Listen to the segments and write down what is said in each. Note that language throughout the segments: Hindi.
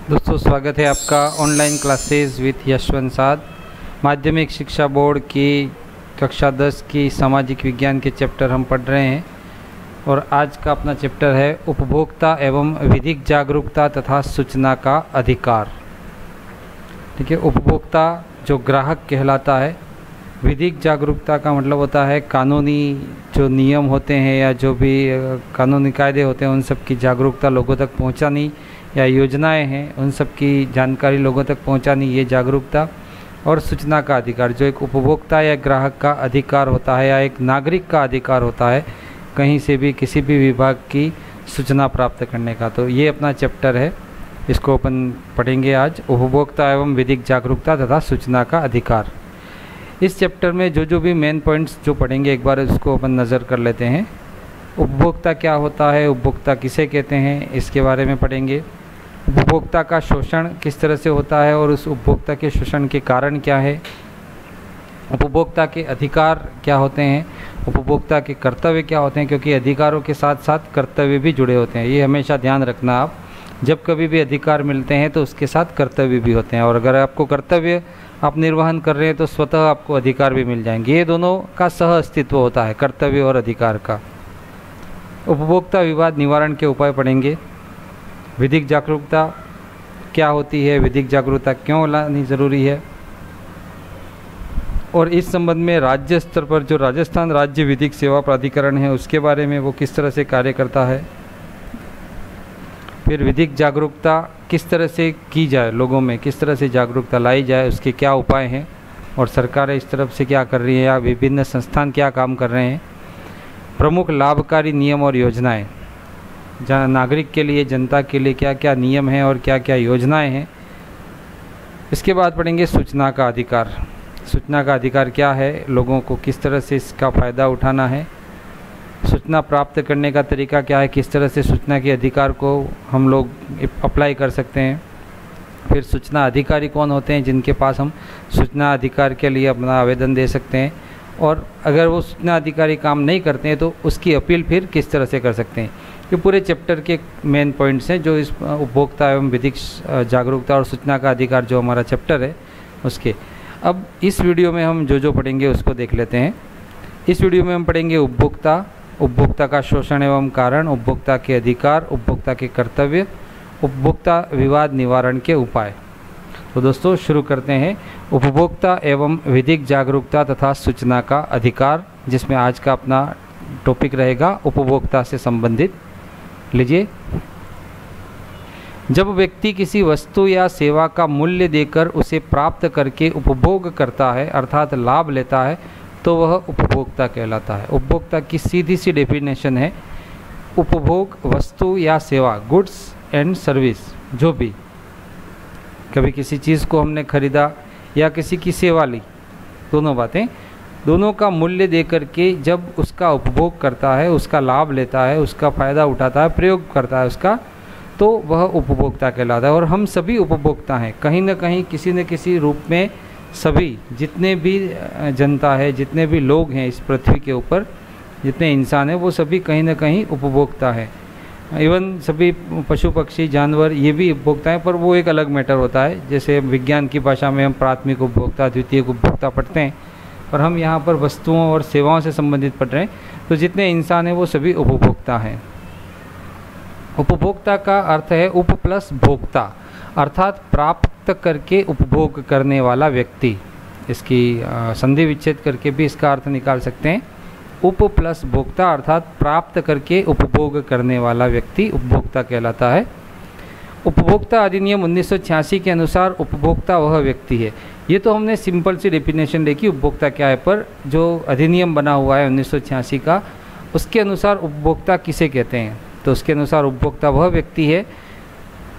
दोस्तों स्वागत है आपका ऑनलाइन क्लासेस विथ यशवंत साध। माध्यमिक शिक्षा बोर्ड की कक्षा 10 की सामाजिक विज्ञान के चैप्टर हम पढ़ रहे हैं और आज का अपना चैप्टर है उपभोक्ता एवं विधिक जागरूकता तथा सूचना का अधिकार। ठीक है, उपभोक्ता जो ग्राहक कहलाता है, विधिक जागरूकता का मतलब होता है कानूनी जो नियम होते हैं या जो भी कानूनी कायदे होते हैं उन सब की जागरूकता लोगों तक पहुंचानी, या योजनाएं हैं उन सब की जानकारी लोगों तक पहुंचानी, ये जागरूकता। और सूचना का अधिकार जो एक उपभोक्ता या ग्राहक का अधिकार होता है या एक नागरिक का अधिकार होता है कहीं से भी किसी भी विभाग की सूचना प्राप्त करने का। तो ये अपना चैप्टर है, इसको अपन पढ़ेंगे आज, उपभोक्ता एवं विधिक जागरूकता तथा सूचना का अधिकार। इस चैप्टर में जो भी मेन पॉइंट्स जो पढ़ेंगे एक बार उसको अपन नज़र कर लेते हैं। उपभोक्ता क्या होता है, उपभोक्ता किसे कहते हैं, इसके बारे में पढ़ेंगे। उपभोक्ता का शोषण किस तरह से होता है और उस उपभोक्ता के शोषण के कारण क्या है, उपभोक्ता के अधिकार क्या होते हैं, उपभोक्ता के कर्तव्य क्या होते हैं, क्योंकि अधिकारों के साथ साथ कर्तव्य भी जुड़े होते हैं। ये हमेशा ध्यान रखना, आप जब कभी भी अधिकार मिलते हैं तो उसके साथ कर्तव्य भी होते हैं, और अगर आपको कर्तव्य आप निर्वहन कर रहे हैं तो स्वतः आपको अधिकार भी मिल जाएंगे। ये दोनों का सह अस्तित्व होता है, कर्तव्य और अधिकार का। उपभोक्ता विवाद निवारण के उपाय पढ़ेंगे। विधिक जागरूकता क्या होती है, विधिक जागरूकता क्यों लानी ज़रूरी है, और इस संबंध में राज्य स्तर पर जो राजस्थान राज्य विधिक सेवा प्राधिकरण है उसके बारे में वो किस तरह से कार्य करता है। फिर विधिक जागरूकता किस तरह से की जाए, लोगों में किस तरह से जागरूकता लाई जाए, उसके क्या उपाय हैं और सरकार इस तरफ से क्या कर रही है या विभिन्न संस्थान क्या काम कर रहे हैं। प्रमुख लाभकारी नियम और योजनाएं, जहाँ नागरिक के लिए, जनता के लिए क्या क्या नियम हैं और क्या क्या योजनाएं हैं। इसके बाद पढ़ेंगे सूचना का अधिकार। सूचना का अधिकार क्या है, लोगों को किस तरह से इसका फ़ायदा उठाना है, सूचना प्राप्त करने का तरीका क्या है, किस तरह से सूचना के अधिकार को हम लोग अप्लाई कर सकते हैं। फिर सूचना अधिकारी कौन होते हैं जिनके पास हम सूचना अधिकार के लिए अपना आवेदन दे सकते हैं, और अगर वो सूचना अधिकारी काम नहीं करते हैं तो उसकी अपील फिर किस तरह से कर सकते हैं। ये पूरे चैप्टर के मेन पॉइंट्स हैं जो इस उपभोक्ता एवं विधिक जागरूकता और सूचना का अधिकार जो हमारा चैप्टर है उसके। अब इस वीडियो में हम जो पढ़ेंगे उसको देख लेते हैं। इस वीडियो में हम पढ़ेंगे उपभोक्ता, उपभोक्ता का शोषण एवं कारण, उपभोक्ता के अधिकार, उपभोक्ता के कर्तव्य, उपभोक्ता विवाद निवारण के उपाय। तो दोस्तों शुरू करते हैं, उपभोक्ता एवं विधिक जागरूकता तथा सूचना का अधिकार, जिसमें आज का अपना टॉपिक रहेगा उपभोक्ता से संबंधित। लीजिए, जब व्यक्ति किसी वस्तु या सेवा का मूल्य देकर उसे प्राप्त करके उपभोग करता है अर्थात लाभ लेता है तो वह उपभोक्ता कहलाता है। उपभोक्ता की सीधी सी डेफिनेशन है, उपभोग वस्तु या सेवा, गुड्स एंड सर्विस, जो भी कभी किसी चीज़ को हमने खरीदा या किसी की सेवा ली, दोनों बातें, दोनों का मूल्य दे करके जब उसका उपभोग करता है, उसका लाभ लेता है, उसका फ़ायदा उठाता है, प्रयोग करता है उसका, तो वह उपभोक्ता कहलाता है। और हम सभी उपभोक्ता हैं, कहीं न कहीं किसी न किसी रूप में। सभी जितने भी जनता है, जितने भी लोग हैं इस पृथ्वी के ऊपर, जितने इंसान हैं, वो सभी कहीं न कहीं उपभोक्ता हैं। इवन सभी पशु पक्षी जानवर ये भी उपभोक्ता हैं, पर वो एक अलग मैटर होता है। जैसे विज्ञान की भाषा में हम प्राथमिक उपभोक्ता, द्वितीयक उपभोक्ता पढ़ते हैं, पर हम यहाँ पर वस्तुओं और सेवाओं से संबंधित पढ़ रहे हैं। तो जितने इंसान हैं वो सभी उपभोक्ता हैं। उपभोक्ता का अर्थ है उप प्लस भोक्ता, अर्थात प्राप्त करके उपभोग करने वाला व्यक्ति। इसकी संधि विच्छेद करके भी इसका अर्थ निकाल सकते हैं। उप प्लस भोक्ता अर्थात प्राप्त करके उपभोग करने वाला व्यक्ति उपभोक्ता कहलाता है। उपभोक्ता अधिनियम 1986 के अनुसार उपभोक्ता वह व्यक्ति है। ये तो हमने सिंपल सी डेफिनेशन देखी उपभोक्ता क्या है, पर जो अधिनियम बना हुआ है 1986 का, उसके अनुसार उपभोक्ता किसे कहते हैं, तो उसके अनुसार उपभोक्ता वह व्यक्ति है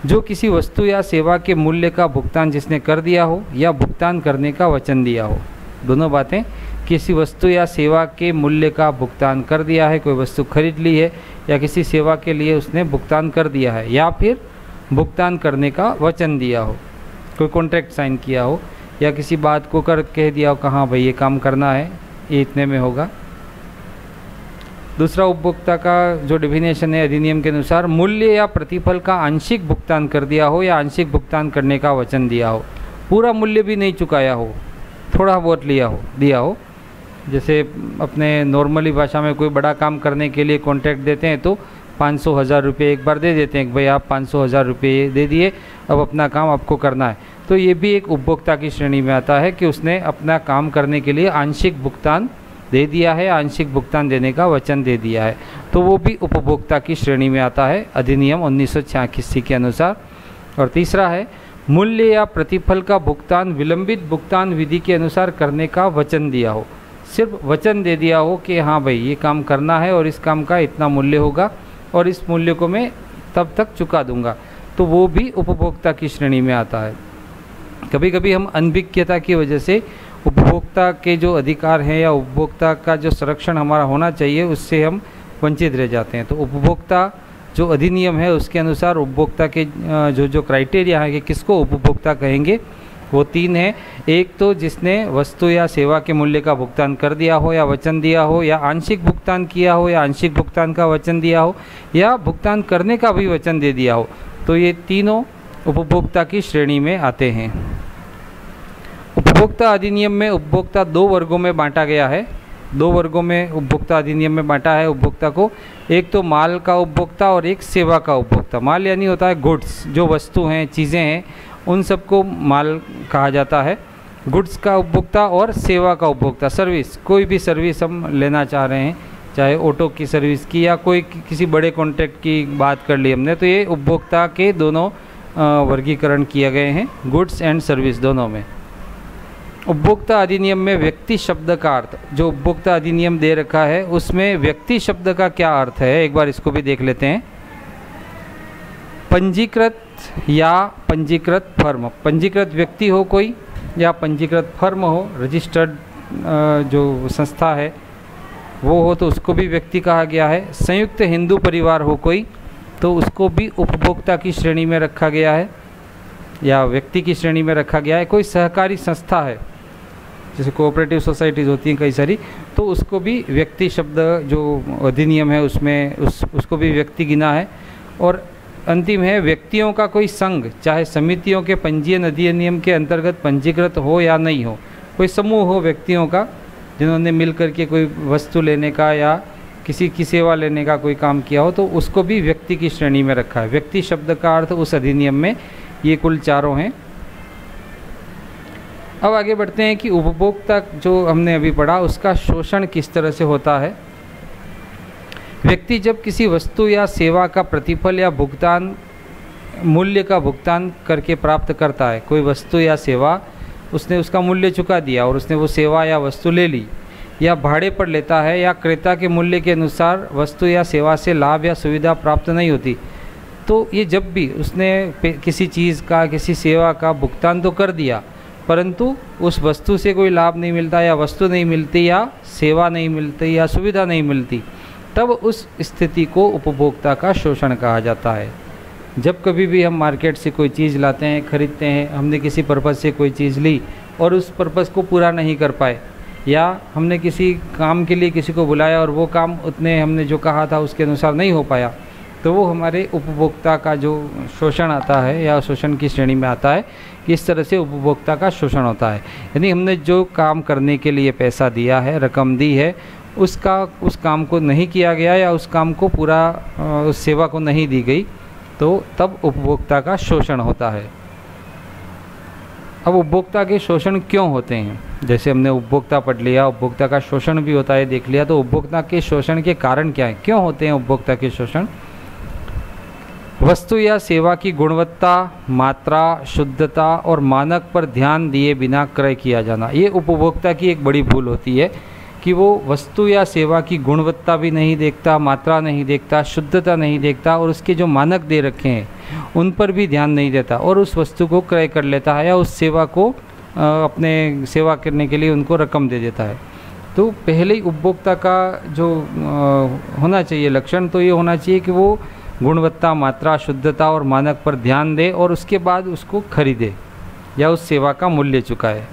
जो किसी वस्तु या सेवा के मूल्य का भुगतान जिसने कर दिया हो या भुगतान करने का वचन दिया हो। दोनों बातें, किसी वस्तु या सेवा के मूल्य का भुगतान कर दिया है, कोई वस्तु खरीद ली है या किसी सेवा के लिए उसने भुगतान कर दिया है, या फिर भुगतान करने का वचन दिया हो, कोई कॉन्ट्रैक्ट साइन किया हो, या किसी बात को कर कह दिया हो, कहाँ भाई ये काम करना है, ये इतने में होगा। दूसरा उपभोक्ता का जो डिफिनेशन है अधिनियम के अनुसार, मूल्य या प्रतिफल का आंशिक भुगतान कर दिया हो या आंशिक भुगतान करने का वचन दिया हो। पूरा मूल्य भी नहीं चुकाया हो, थोड़ा बहुत दिया हो। जैसे अपने नॉर्मली भाषा में कोई बड़ा काम करने के लिए कॉन्ट्रैक्ट देते हैं तो 500,000 रुपये एक बार दे देते हैं कि भाई आप 500,000 रुपये दे दिए, अब अपना काम आपको करना है। तो ये भी एक उपभोक्ता की श्रेणी में आता है कि उसने अपना काम करने के लिए आंशिक भुगतान दे दिया है, आंशिक भुगतान देने का वचन दे दिया है, तो वो भी उपभोक्ता की श्रेणी में आता है अधिनियम 1986 के अनुसार। और तीसरा है, मूल्य या प्रतिफल का भुगतान विलंबित भुगतान विधि के अनुसार करने का वचन दिया हो। सिर्फ वचन दे दिया हो कि हाँ भाई ये काम करना है और इस काम का इतना मूल्य होगा और इस मूल्य को मैं तब तक चुका दूंगा, तो वो भी उपभोक्ता की श्रेणी में आता है। कभी कभी हम अनभिज्ञता की वजह से उपभोक्ता के जो अधिकार हैं या उपभोक्ता का जो संरक्षण हमारा होना चाहिए उससे हम वंचित रह जाते हैं। तो उपभोक्ता जो अधिनियम है उसके अनुसार उपभोक्ता के जो क्राइटेरिया है कि किसको उपभोक्ता कहेंगे, वो 3 है। एक तो जिसने वस्तु या सेवा के मूल्य का भुगतान कर दिया हो या वचन दिया हो, या आंशिक भुगतान किया हो या आंशिक भुगतान का वचन दिया हो, या भुगतान करने का भी वचन दे दिया हो, तो ये तीनों उपभोक्ता की श्रेणी में आते हैं। उपभोक्ता अधिनियम में उपभोक्ता 2 वर्गों में बांटा गया है। 2 वर्गों में उपभोक्ता अधिनियम में बांटा है उपभोक्ता को। एक तो माल का उपभोक्ता और एक सेवा का उपभोक्ता। माल यानी होता है गुड्स, जो वस्तु हैं, चीज़ें हैं, उन सबको माल कहा जाता है। गुड्स का उपभोक्ता और सेवा का उपभोक्ता, सर्विस, कोई भी सर्विस हम लेना चाह रहे हैं, चाहे ऑटो की सर्विस की या कोई किसी बड़े कॉन्ट्रैक्ट की बात कर ली हमने, तो ये उपभोक्ता के दोनों वर्गीकरण किए गए हैं, गुड्स एंड सर्विस दोनों में। उपभोक्ता अधिनियम में व्यक्ति शब्द का अर्थ, जो उपभोक्ता अधिनियम दे रखा है उसमें व्यक्ति शब्द का क्या अर्थ है, एक बार इसको भी देख लेते हैं। पंजीकृत या पंजीकृत फर्म, पंजीकृत व्यक्ति हो कोई या पंजीकृत फर्म हो, रजिस्टर्ड जो संस्था है वो हो तो उसको भी व्यक्ति कहा गया है। संयुक्त हिंदू परिवार हो कोई तो उसको भी उपभोक्ता की श्रेणी में रखा गया है या व्यक्ति की श्रेणी में रखा गया है। कोई सहकारी संस्था है, जैसे कोऑपरेटिव सोसाइटीज़ होती हैं कई सारी, तो उसको भी व्यक्ति शब्द जो अधिनियम है उसमें उसको भी व्यक्ति गिना है। और अंतिम है व्यक्तियों का कोई संघ, चाहे समितियों के पंजीयन अधिनियम के अंतर्गत पंजीकृत हो या नहीं हो, कोई समूह हो व्यक्तियों का जिन्होंने मिल करके कोई वस्तु लेने का या किसी की सेवा लेने का कोई काम किया हो, तो उसको भी व्यक्ति की श्रेणी में रखा है। व्यक्ति शब्द का अर्थ उस अधिनियम में ये कुल 4 हैं। अब आगे बढ़ते हैं कि उपभोक्ता जो हमने अभी पढ़ा उसका शोषण किस तरह से होता है। व्यक्ति जब किसी वस्तु या सेवा का प्रतिफल या भुगतान, मूल्य का भुगतान करके प्राप्त करता है, कोई वस्तु या सेवा उसने उसका मूल्य चुका दिया और उसने वो सेवा या वस्तु ले ली, या भाड़े पर लेता है या क्रेता के मूल्य के अनुसार वस्तु या सेवा से लाभ या सुविधा प्राप्त नहीं होती, तो ये जब भी उसने किसी चीज़ का, किसी सेवा का भुगतान तो कर दिया परंतु उस वस्तु से कोई लाभ नहीं मिलता या वस्तु नहीं मिलती या सेवा नहीं मिलती या सुविधा नहीं मिलती, तब उस स्थिति को उपभोक्ता का शोषण कहा जाता है। जब कभी भी हम मार्केट से कोई चीज़ लाते हैं, खरीदते हैं, हमने किसी पर्पज़ से कोई चीज़ ली और उस पर्पज़ को पूरा नहीं कर पाए, या हमने किसी काम के लिए किसी को बुलाया और वो काम उतने हमने जो कहा था उसके अनुसार नहीं हो पाया, तो वो हमारे उपभोक्ता का जो शोषण आता है या शोषण की श्रेणी में आता है। इस तरह से उपभोक्ता का शोषण होता है, यानी हमने जो काम करने के लिए पैसा दिया है, रकम दी है, उस काम को नहीं किया गया या उस काम को पूरा, उस सेवा को नहीं दी गई, तो तब उपभोक्ता का शोषण होता है। अब उपभोक्ता के शोषण क्यों होते हैं, जैसे हमने उपभोक्ता पढ़ लिया, उपभोक्ता का शोषण भी होता है देख लिया, तो उपभोक्ता के शोषण के कारण क्या है, क्यों होते हैं उपभोक्ता के शोषण। वस्तु या सेवा की गुणवत्ता, मात्रा, शुद्धता और मानक पर ध्यान दिए बिना क्रय किया जाना, ये उपभोक्ता की एक बड़ी भूल होती है कि वो वस्तु या सेवा की गुणवत्ता भी नहीं देखता, मात्रा नहीं देखता, शुद्धता नहीं देखता और उसके जो मानक दे रखे हैं उन पर भी ध्यान नहीं देता और उस वस्तु को क्रय कर लेता है या उस सेवा को अपने सेवा करने के लिए उनको रकम दे देता है। तो पहले ही उपभोक्ता का जो होना चाहिए लक्षण, तो ये होना चाहिए कि वो गुणवत्ता, मात्रा, शुद्धता और मानक पर ध्यान दे और उसके बाद उसको खरीदे या उस सेवा का मूल्य चुकाए।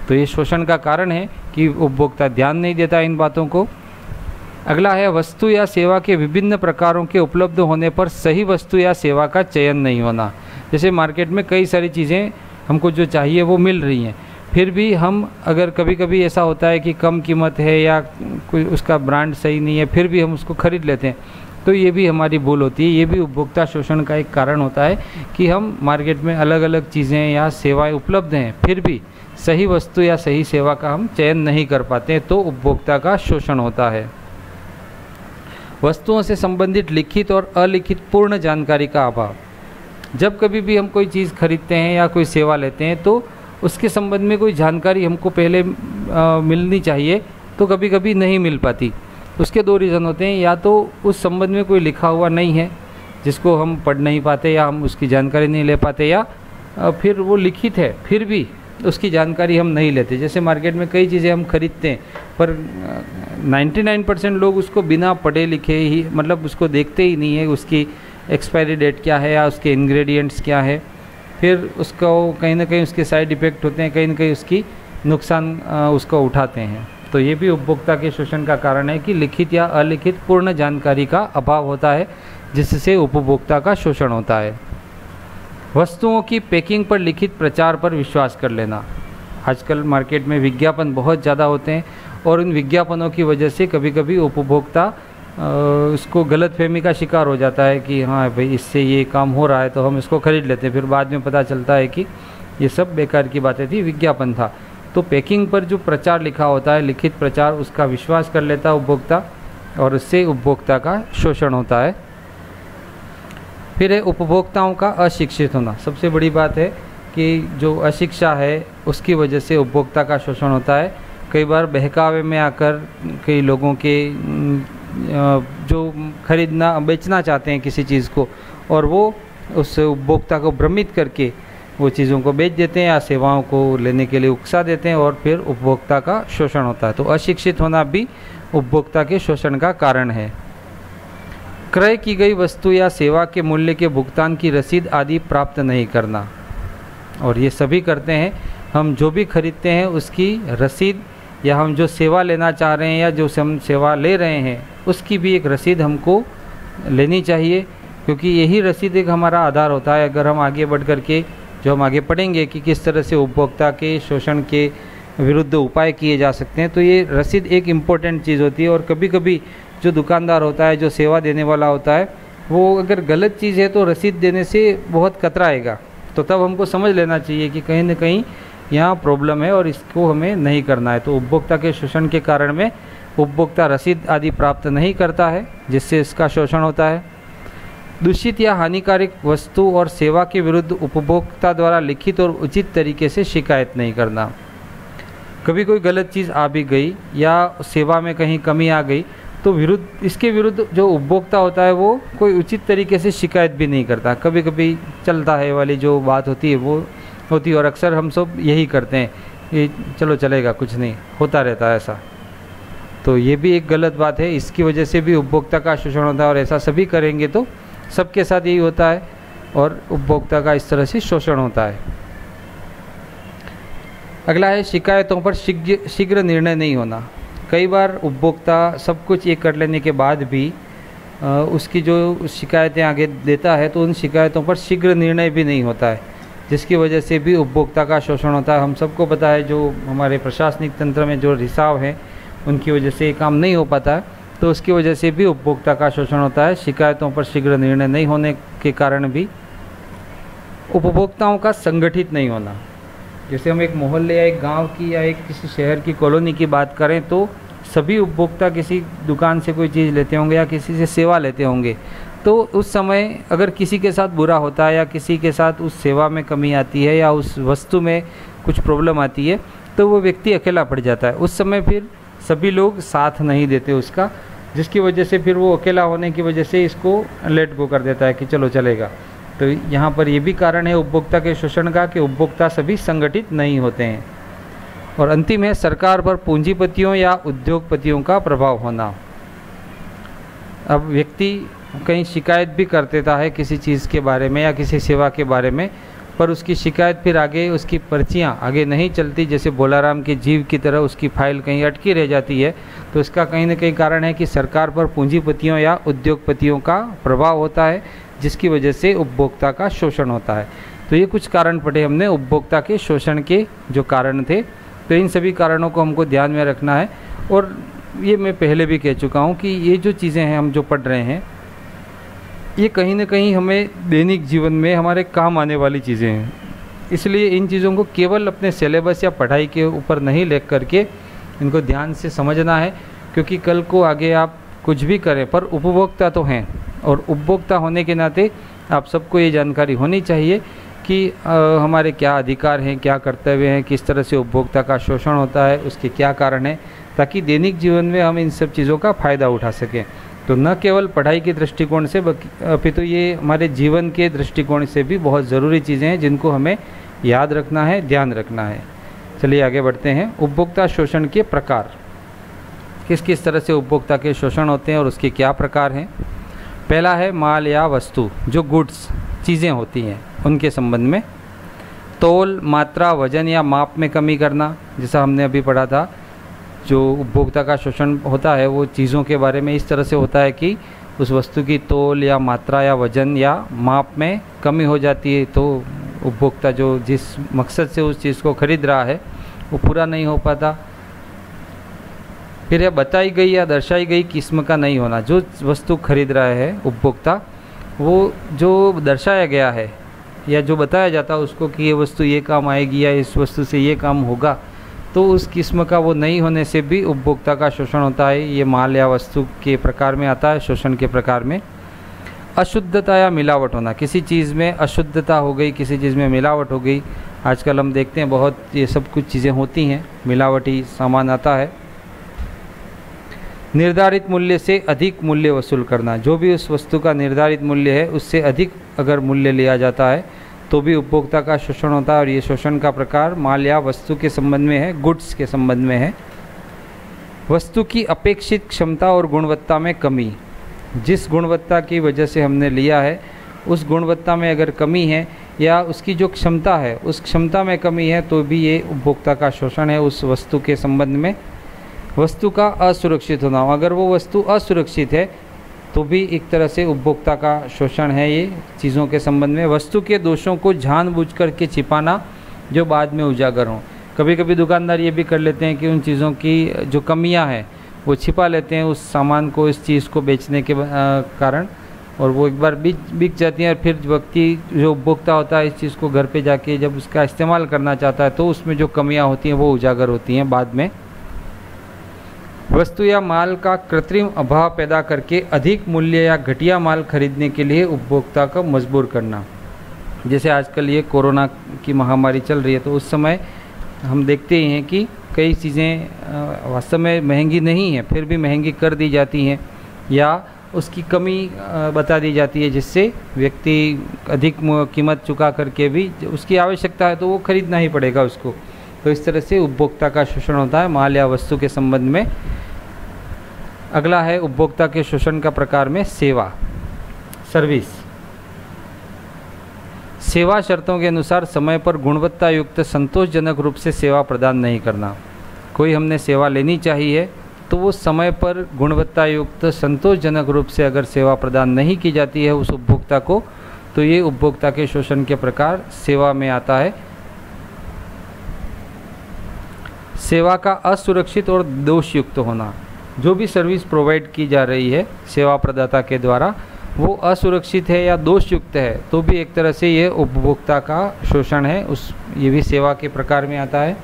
तो ये शोषण का कारण है कि उपभोक्ता ध्यान नहीं देता इन बातों को। अगला है वस्तु या सेवा के विभिन्न प्रकारों के उपलब्ध होने पर सही वस्तु या सेवा का चयन नहीं होना। जैसे मार्केट में कई सारी चीज़ें हमको जो चाहिए वो मिल रही हैं, फिर भी हम अगर कभी कभी ऐसा होता है कि कम कीमत है या कोई उसका ब्रांड सही नहीं है, फिर भी हम उसको ख़रीद लेते हैं, तो ये भी हमारी भूल होती है। ये भी उपभोक्ता शोषण का एक कारण होता है कि हम मार्केट में अलग अलग चीज़ें या सेवाएं उपलब्ध हैं, फिर भी सही वस्तु या सही सेवा का हम चयन नहीं कर पाते, तो उपभोक्ता का शोषण होता है। वस्तुओं से संबंधित लिखित और अलिखित पूर्ण जानकारी का अभाव। जब कभी भी हम कोई चीज़ खरीदते हैं या कोई सेवा लेते हैं तो उसके संबंध में कोई जानकारी हमको पहले मिलनी चाहिए, तो कभी कभी नहीं मिल पाती। उसके दो रीज़न होते हैं, या तो उस संबंध में कोई लिखा हुआ नहीं है जिसको हम पढ़ नहीं पाते या हम उसकी जानकारी नहीं ले पाते, या फिर वो लिखित है फिर भी उसकी जानकारी हम नहीं लेते। जैसे मार्केट में कई चीज़ें हम खरीदते हैं पर 99% लोग उसको बिना पढ़े लिखे ही, मतलब उसको देखते ही नहीं है उसकी एक्सपायरी डेट क्या है या उसके इंग्रेडिएंट्स क्या है, फिर उसको कहीं ना कहीं उसके साइड इफ़ेक्ट होते हैं, कहीं ना कहीं उसकी नुकसान उसको उठाते हैं। तो ये भी उपभोक्ता के शोषण का कारण है कि लिखित या अलिखित पूर्ण जानकारी का अभाव होता है, जिससे उपभोक्ता का शोषण होता है। वस्तुओं की पैकिंग पर लिखित प्रचार पर विश्वास कर लेना। आजकल मार्केट में विज्ञापन बहुत ज़्यादा होते हैं और उन विज्ञापनों की वजह से कभी कभी उपभोक्ता उसको गलतफहमी का शिकार हो जाता है कि हाँ भाई इससे ये काम हो रहा है तो हम इसको खरीद लेते हैं, फिर बाद में पता चलता है कि ये सब बेकार की बातें थी, विज्ञापन था। तो पैकिंग पर जो प्रचार लिखा होता है, लिखित प्रचार, उसका विश्वास कर लेता है उपभोक्ता और उससे उपभोक्ता का शोषण होता है। फिर है उपभोक्ताओं का अशिक्षित होना। सबसे बड़ी बात है कि जो अशिक्षा है उसकी वजह से उपभोक्ता का शोषण होता है। कई बार बहकावे में आकर कई लोगों के जो खरीदना बेचना चाहते हैं किसी चीज़ को, और वो उस उपभोक्ता को भ्रमित करके वो चीज़ों को बेच देते हैं या सेवाओं को लेने के लिए उकसा देते हैं और फिर उपभोक्ता का शोषण होता है। तो अशिक्षित होना भी उपभोक्ता के शोषण का कारण है। क्रय की गई वस्तु या सेवा के मूल्य के भुगतान की रसीद आदि प्राप्त नहीं करना, और ये सभी करते हैं। हम जो भी खरीदते हैं उसकी रसीद, या हम जो सेवा लेना चाह रहे हैं या जो हम सेवा ले रहे हैं उसकी भी एक रसीद हमको लेनी चाहिए, क्योंकि यही रसीद एक हमारा आधार होता है। अगर हम आगे बढ़ कर के जो हम आगे पढ़ेंगे कि किस तरह से उपभोक्ता के शोषण के विरुद्ध उपाय किए जा सकते हैं, तो ये रसीद एक इम्पोर्टेंट चीज़ होती है। और कभी कभी जो दुकानदार होता है, जो सेवा देने वाला होता है, वो अगर गलत चीज़ है तो रसीद देने से बहुत कतराएगा, तो तब हमको समझ लेना चाहिए कि कहीं ना कहीं यहाँ प्रॉब्लम है और इसको हमें नहीं करना है। तो उपभोक्ता के शोषण के कारण में उपभोक्ता रसीद आदि प्राप्त नहीं करता है, जिससे इसका शोषण होता है। दूषित या हानिकारक वस्तु और सेवा के विरुद्ध उपभोक्ता द्वारा लिखित और उचित तरीके से शिकायत नहीं करना। कभी कोई गलत चीज़ आ भी गई या सेवा में कहीं कमी आ गई तो इसके विरुद्ध जो उपभोक्ता होता है वो कोई उचित तरीके से शिकायत भी नहीं करता। कभी कभी चलता है वाली जो बात होती है वो होती है, और अक्सर हम सब यही करते हैं कि चलो चलेगा, कुछ नहीं, होता रहता है ऐसा। तो ये भी एक गलत बात है, इसकी वजह से भी उपभोक्ता का शोषण होता है, और ऐसा सभी करेंगे तो सबके साथ यही होता है और उपभोक्ता का इस तरह से शोषण होता है। अगला है शिकायतों पर शीघ्र निर्णय नहीं होना। कई बार उपभोक्ता सब कुछ ये कर लेने के बाद भी उसकी जो शिकायतें आगे देता है तो उन शिकायतों पर शीघ्र निर्णय भी नहीं होता है, जिसकी वजह से भी उपभोक्ता का शोषण होता है। हम सबको पता है जो हमारे प्रशासनिक तंत्र में जो रिसाव है उनकी वजह से ये काम नहीं हो पाता है, तो उसकी वजह से भी उपभोक्ता का शोषण होता है। शिकायतों पर शीघ्र निर्णय नहीं होने के कारण भी उपभोक्ताओं का संगठित नहीं होना। जैसे हम एक मोहल्ले या एक गांव की या एक किसी शहर की कॉलोनी की बात करें तो सभी उपभोक्ता किसी दुकान से कोई चीज़ लेते होंगे या किसी से सेवा लेते होंगे, तो उस समय अगर किसी के साथ बुरा होता है या किसी के साथ उस सेवा में कमी आती है या उस वस्तु में कुछ प्रॉब्लम आती है तो वो व्यक्ति अकेला पड़ जाता है। उस समय फिर सभी लोग साथ नहीं देते उसका, जिसकी वजह से फिर वो अकेला होने की वजह से इसको लेट गो कर देता है कि चलो चलेगा। तो यहाँ पर ये भी कारण है उपभोक्ता के शोषण का कि उपभोक्ता सभी संगठित नहीं होते हैं। और अंतिम है सरकार पर पूंजीपतियों या उद्योगपतियों का प्रभाव होना। अब व्यक्ति कहीं शिकायत भी कर देता है किसी चीज़ के बारे में या किसी सेवा के बारे में, पर उसकी शिकायत फिर आगे उसकी पर्चियाँ आगे नहीं चलती, जैसे बोलाराम के जीव की तरह उसकी फाइल कहीं अटकी रह जाती है, तो इसका कहीं ना कहीं कारण है कि सरकार पर पूंजीपतियों या उद्योगपतियों का प्रभाव होता है, जिसकी वजह से उपभोक्ता का शोषण होता है। तो ये कुछ कारण पढ़े हमने उपभोक्ता के शोषण के जो कारण थे। तो इन सभी कारणों को हमको ध्यान में रखना है। और ये मैं पहले भी कह चुका हूँ कि ये जो चीज़ें हैं हम जो पढ़ रहे हैं, ये कहीं ना कहीं हमें दैनिक जीवन में हमारे काम आने वाली चीज़ें हैं। इसलिए इन चीज़ों को केवल अपने सिलेबस या पढ़ाई के ऊपर नहीं ले करके इनको ध्यान से समझना है, क्योंकि कल को आगे आप कुछ भी करें पर उपभोक्ता तो हैं, और उपभोक्ता होने के नाते आप सबको ये जानकारी होनी चाहिए कि हमारे क्या अधिकार हैं, क्या कर्तव्य हैं, किस तरह से उपभोक्ता का शोषण होता है, उसके क्या कारण हैं, ताकि दैनिक जीवन में हम इन सब चीज़ों का फ़ायदा उठा सकें। तो न केवल पढ़ाई के दृष्टिकोण से अपितु ये हमारे जीवन के दृष्टिकोण से भी बहुत ज़रूरी चीज़ें हैं जिनको हमें याद रखना है, ध्यान रखना है। चलिए आगे बढ़ते हैं। उपभोक्ता शोषण के प्रकार, किस किस तरह से उपभोक्ता के शोषण होते हैं और उसके क्या प्रकार हैं। पहला है माल या वस्तु, जो गुड्स चीज़ें होती हैं उनके संबंध में। तोल, मात्रा, वजन या माप में कमी करना, जैसा हमने अभी पढ़ा था। जो उपभोक्ता का शोषण होता है वो चीज़ों के बारे में इस तरह से होता है कि उस वस्तु की तोल या मात्रा या वजन या माप में कमी हो जाती है, तो उपभोक्ता जो जिस मकसद से उस चीज़ को खरीद रहा है वो पूरा नहीं हो पाता। फिर यह बताई गई या दर्शाई गई किस्म का नहीं होना, जो वस्तु खरीद रहा है उपभोक्ता, वो जो दर्शाया गया है या जो बताया जाता है उसको कि ये वस्तु ये काम आएगी या इस वस्तु से ये काम होगा, तो उस किस्म का वो नहीं होने से भी उपभोक्ता का शोषण होता है। ये माल या वस्तु के प्रकार में आता है, शोषण के प्रकार में। अशुद्धता या मिलावट होना, किसी चीज़ में अशुद्धता हो गई, किसी चीज़ में मिलावट हो गई। आजकल हम देखते हैं बहुत ये सब कुछ चीज़ें होती हैं, मिलावटी सामान आता है। निर्धारित मूल्य से अधिक मूल्य वसूल करना, जो भी उस वस्तु का निर्धारित मूल्य है उससे अधिक अगर मूल्य लिया जाता है तो भी उपभोक्ता का शोषण होता है। और ये शोषण का प्रकार माल या वस्तु के संबंध में है, गुड्स के संबंध में है। वस्तु की अपेक्षित क्षमता और गुणवत्ता में कमी, जिस गुणवत्ता की वजह से हमने लिया है उस गुणवत्ता में अगर कमी है या उसकी जो क्षमता है उस क्षमता में कमी है तो भी ये उपभोक्ता का शोषण है उस वस्तु के संबंध में। वस्तु का असुरक्षित होना, अगर वो वस्तु असुरक्षित है तो भी एक तरह से उपभोक्ता का शोषण है ये चीज़ों के संबंध में। वस्तु के दोषों को जानबूझकर के छिपाना जो बाद में उजागर हों, कभी कभी दुकानदार ये भी कर लेते हैं कि उन चीज़ों की जो कमियां हैं वो छिपा लेते हैं उस सामान को, इस चीज़ को बेचने के कारण, और वो एक बार बिक जाती हैं और फिर व्यक्ति जो उपभोक्ता होता है इस चीज़ को घर पे जाके जब उसका इस्तेमाल करना चाहता है तो उसमें जो कमियां होती हैं वो उजागर होती हैं बाद में। वस्तु या माल का कृत्रिम अभाव पैदा करके अधिक मूल्य या घटिया माल खरीदने के लिए उपभोक्ता को मजबूर करना, जैसे आजकल ये कोरोना की महामारी चल रही है तो उस समय हम देखते ही हैं कि कई चीज़ें वास्तव में महंगी नहीं है फिर भी महंगी कर दी जाती हैं या उसकी कमी बता दी जाती है, जिससे व्यक्ति अधिक कीमत चुका करके भी उसकी आवश्यकता है तो वो खरीदना ही पड़ेगा उसको। तो इस तरह से उपभोक्ता का शोषण होता है माल या वस्तु के संबंध में। अगला है उपभोक्ता के शोषण का प्रकार में सेवा, सर्विस। सेवा शर्तों के अनुसार समय पर गुणवत्ता युक्त संतोषजनक रूप से सेवा प्रदान नहीं करना। कोई हमने सेवा लेनी चाहिए तो वो समय पर गुणवत्ता युक्त संतोषजनक रूप से अगर सेवा प्रदान नहीं की जाती है उस उपभोक्ता को, तो ये उपभोक्ता के शोषण के प्रकार सेवा में आता है। सेवा का असुरक्षित और दोषयुक्त होना, जो भी सर्विस प्रोवाइड की जा रही है सेवा प्रदाता के द्वारा वो असुरक्षित है या दोषयुक्त है तो भी एक तरह से ये उपभोक्ता का शोषण है, ये भी सेवा के प्रकार में आता है।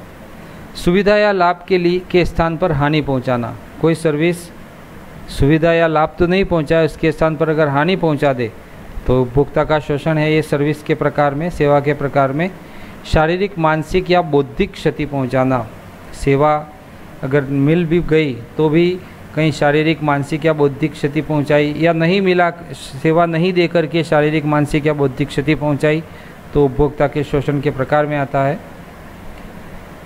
सुविधा या लाभ के स्थान पर हानि पहुंचाना, कोई सर्विस सुविधा या लाभ तो नहीं पहुंचाए उसके स्थान पर अगर हानि पहुंचा दे तो उपभोक्ता का शोषण है ये सर्विस के प्रकार में, सेवा के प्रकार में। शारीरिक, मानसिक या बौद्धिक क्षति पहुंचाना, सेवा अगर मिल भी गई तो भी कहीं शारीरिक, मानसिक या बौद्धिक क्षति पहुंचाई या नहीं मिला, सेवा नहीं दे करके शारीरिक, मानसिक या बौद्धिक क्षति पहुंचाई तो उपभोक्ता के शोषण के प्रकार में आता है।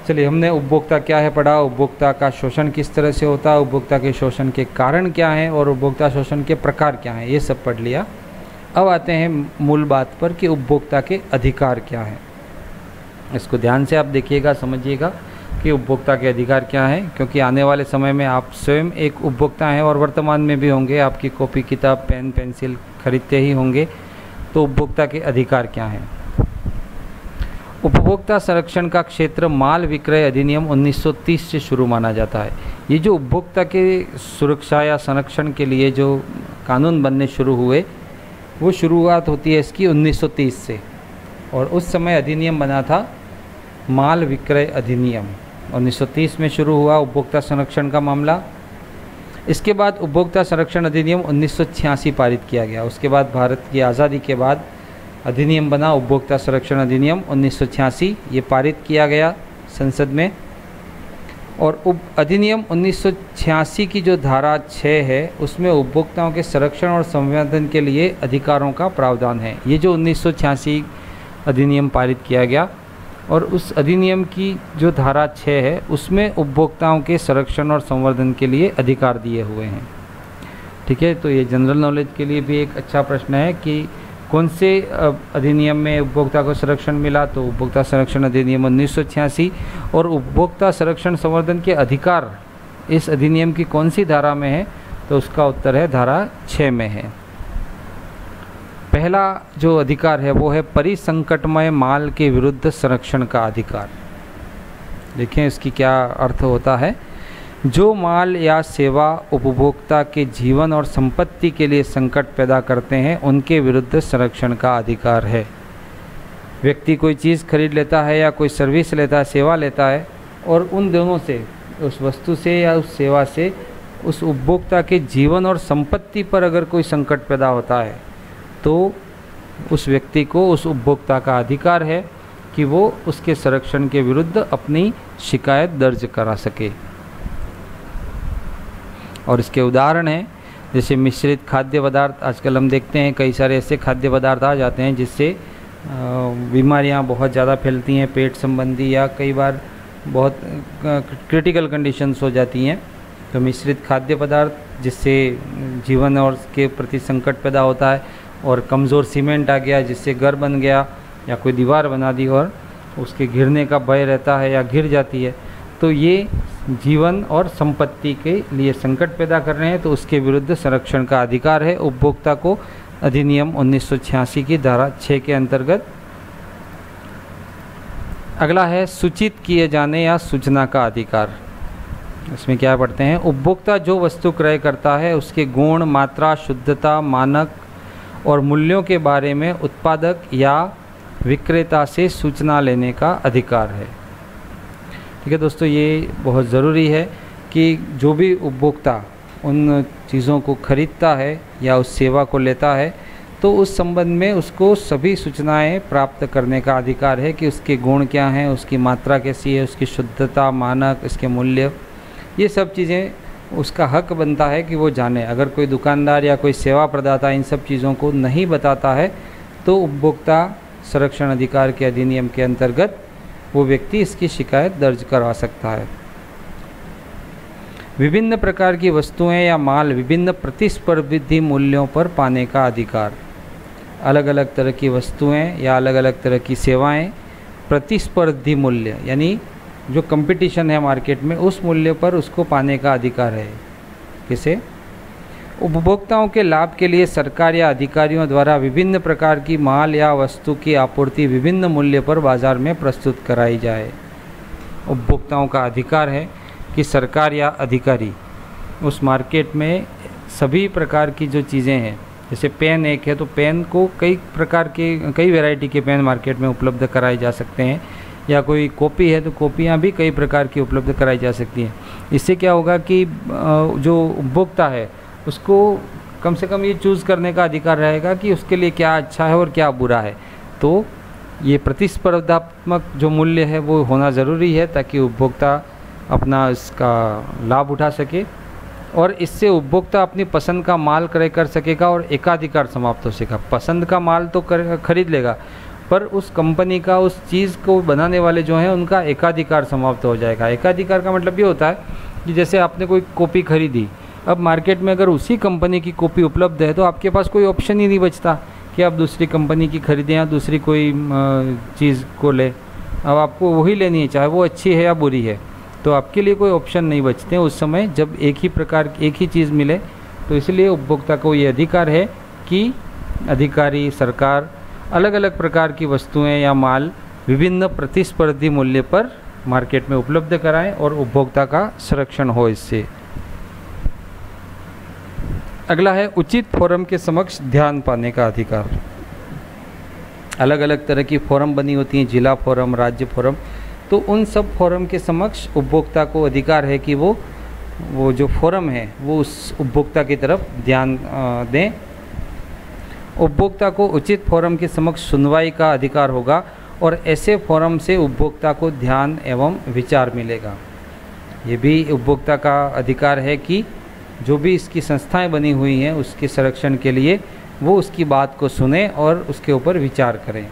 चलिए हमने उपभोक्ता क्या है पढ़ा, उपभोक्ता का शोषण किस तरह से होता है, उपभोक्ता के शोषण के कारण क्या हैं और उपभोक्ता शोषण के प्रकार क्या हैं, ये सब पढ़ लिया। अब आते हैं मूल बात पर कि उपभोक्ता के अधिकार क्या हैं। इसको ध्यान से आप देखिएगा, समझिएगा कि उपभोक्ता के अधिकार क्या हैं, क्योंकि आने वाले समय में आप स्वयं एक उपभोक्ता हैं और वर्तमान में भी होंगे, आपकी कॉपी किताब पेन पेंसिल खरीदते ही होंगे। तो उपभोक्ता के अधिकार क्या हैं। उपभोक्ता संरक्षण का क्षेत्र माल विक्रय अधिनियम 1930 से शुरू माना जाता है। ये जो उपभोक्ता के सुरक्षा या संरक्षण के लिए जो कानून बनने शुरू हुए, वो शुरुआत होती है इसकी 1930 से, और उस समय अधिनियम बना था माल विक्रय अधिनियम। 1930 में शुरू हुआ उपभोक्ता संरक्षण का मामला। इसके बाद उपभोक्ता संरक्षण अधिनियम 1986 पारित किया गया। उसके बाद भारत की आज़ादी के बाद अधिनियम बना उपभोक्ता संरक्षण अधिनियम 1986, ये पारित किया गया संसद में। और अधिनियम 1986 की जो धारा 6 है उसमें उपभोक्ताओं के संरक्षण और संवर्धन के लिए अधिकारों का प्रावधान है। ये जो 1986 अधिनियम पारित किया गया और उस अधिनियम की जो धारा 6 है उसमें उपभोक्ताओं के संरक्षण और संवर्धन के लिए अधिकार दिए हुए हैं। ठीक है, तो ये जनरल नॉलेज के लिए भी एक अच्छा प्रश्न है कि कौन से अधिनियम में उपभोक्ता को संरक्षण मिला। तो उपभोक्ता संरक्षण अधिनियम 1986। और उपभोक्ता संरक्षण संवर्धन के अधिकार इस अधिनियम की कौन सी धारा में है, तो उसका उत्तर है धारा 6 में है। पहला जो अधिकार है वो है परिसंकटमय माल के विरुद्ध संरक्षण का अधिकार। देखें इसकी क्या अर्थ होता है। जो माल या सेवा उपभोक्ता के जीवन और संपत्ति के लिए संकट पैदा करते हैं उनके विरुद्ध संरक्षण का अधिकार है। व्यक्ति कोई चीज़ खरीद लेता है या कोई सर्विस लेता है, सेवा लेता है, और उन दोनों से, उस वस्तु से या उस सेवा से उस उपभोक्ता के जीवन और संपत्ति पर अगर कोई संकट पैदा होता है तो उस व्यक्ति को, उस उपभोक्ता का अधिकार है कि वो उसके संरक्षण के विरुद्ध अपनी शिकायत दर्ज करा सके। और इसके उदाहरण हैं जैसे मिश्रित खाद्य पदार्थ। आजकल हम देखते हैं कई सारे ऐसे खाद्य पदार्थ आ जाते हैं जिससे बीमारियां बहुत ज़्यादा फैलती हैं, पेट संबंधी, या कई बार बहुत क्रिटिकल कंडीशंस हो जाती हैं। तो मिश्रित खाद्य पदार्थ जिससे जीवन और के प्रति संकट पैदा होता है, और कमज़ोर सीमेंट आ गया जिससे घर बन गया या कोई दीवार बना दी और उसके गिरने का भय रहता है या गिर जाती है, तो ये जीवन और संपत्ति के लिए संकट पैदा कर रहे हैं, तो उसके विरुद्ध संरक्षण का अधिकार है उपभोक्ता को अधिनियम 1986 की धारा 6 के अंतर्गत। अगला है सूचित किए जाने या सूचना का अधिकार। इसमें क्या पढ़ते हैं। उपभोक्ता जो वस्तु क्रय करता है उसके गुण, मात्रा, शुद्धता, मानक और मूल्यों के बारे में उत्पादक या विक्रेता से सूचना लेने का अधिकार है। ठीक है दोस्तों, ये बहुत ज़रूरी है कि जो भी उपभोक्ता उन चीज़ों को खरीदता है या उस सेवा को लेता है तो उस संबंध में उसको सभी सूचनाएं प्राप्त करने का अधिकार है कि उसके गुण क्या हैं, उसकी मात्रा कैसी है, उसकी शुद्धता, मानक, इसके मूल्य, ये सब चीज़ें उसका हक बनता है कि वो जाने। अगर कोई दुकानदार या कोई सेवा प्रदाता इन सब चीज़ों को नहीं बताता है तो उपभोक्ता संरक्षण अधिकार के अधिनियम के अंतर्गत वो व्यक्ति इसकी शिकायत दर्ज करवा सकता है। विभिन्न प्रकार की वस्तुएं या माल विभिन्न प्रतिस्पर्धी मूल्यों पर पाने का अधिकार। अलग अलग तरह की वस्तुएं या अलग अलग तरह की सेवाएं प्रतिस्पर्धी मूल्य यानी जो कंपटीशन है मार्केट में उस मूल्य पर उसको पाने का अधिकार है। किसे? उपभोक्ताओं के लाभ के लिए सरकार या अधिकारियों द्वारा विभिन्न प्रकार की माल या वस्तु की आपूर्ति विभिन्न मूल्य पर बाजार में प्रस्तुत कराई जाए। उपभोक्ताओं का अधिकार है कि सरकार या अधिकारी उस मार्केट में सभी प्रकार की जो चीज़ें हैं, जैसे पेन एक है तो पेन को कई प्रकार के, कई वैरायटी के पेन मार्केट में उपलब्ध कराए जा सकते हैं, या कोई कॉपी है तो कॉपियाँ भी कई प्रकार की उपलब्ध कराई जा सकती हैं। इससे क्या होगा कि जो उपभोक्ता है उसको कम से कम ये चूज़ करने का अधिकार रहेगा कि उसके लिए क्या अच्छा है और क्या बुरा है। तो ये प्रतिस्पर्धात्मक जो मूल्य है वो होना ज़रूरी है ताकि उपभोक्ता अपना इसका लाभ उठा सके, और इससे उपभोक्ता अपनी पसंद का माल क्रय कर सकेगा और एकाधिकार समाप्त हो सकेगा। पसंद का माल तो खरीद लेगा, पर उस कंपनी का, उस चीज़ को बनाने वाले जो हैं उनका एकाधिकार समाप्त हो जाएगा। एकाधिकार का मतलब ये होता है कि जैसे आपने कोई कॉपी खरीदी, अब मार्केट में अगर उसी कंपनी की कॉपी उपलब्ध है तो आपके पास कोई ऑप्शन ही नहीं बचता कि आप दूसरी कंपनी की खरीदें या दूसरी कोई चीज़ को लें। अब आपको वही लेनी है, चाहे वो अच्छी है या बुरी है, तो आपके लिए कोई ऑप्शन नहीं बचते उस समय जब एक ही चीज़ मिले। तो इसलिए उपभोक्ता को ये अधिकार है कि अधिकारी, सरकार अलग अलग प्रकार की वस्तुएं या माल विभिन्न प्रतिस्पर्धी मूल्य पर मार्केट में उपलब्ध कराएं और उपभोक्ता का संरक्षण हो इससे। अगला है उचित फोरम के समक्ष ध्यान पाने का अधिकार। अलग अलग तरह की फोरम बनी होती हैं, जिला फोरम, राज्य फोरम, तो उन सब फोरम के समक्ष उपभोक्ता को अधिकार है कि वो जो फोरम है वो उस उपभोक्ता की तरफ ध्यान दें। उपभोक्ता को उचित फोरम के समक्ष सुनवाई का अधिकार होगा और ऐसे फोरम से उपभोक्ता को ध्यान एवं विचार मिलेगा। ये भी उपभोक्ता का अधिकार है कि जो भी इसकी संस्थाएं बनी हुई हैं उसके संरक्षण के लिए वो उसकी बात को सुने और उसके ऊपर विचार करें।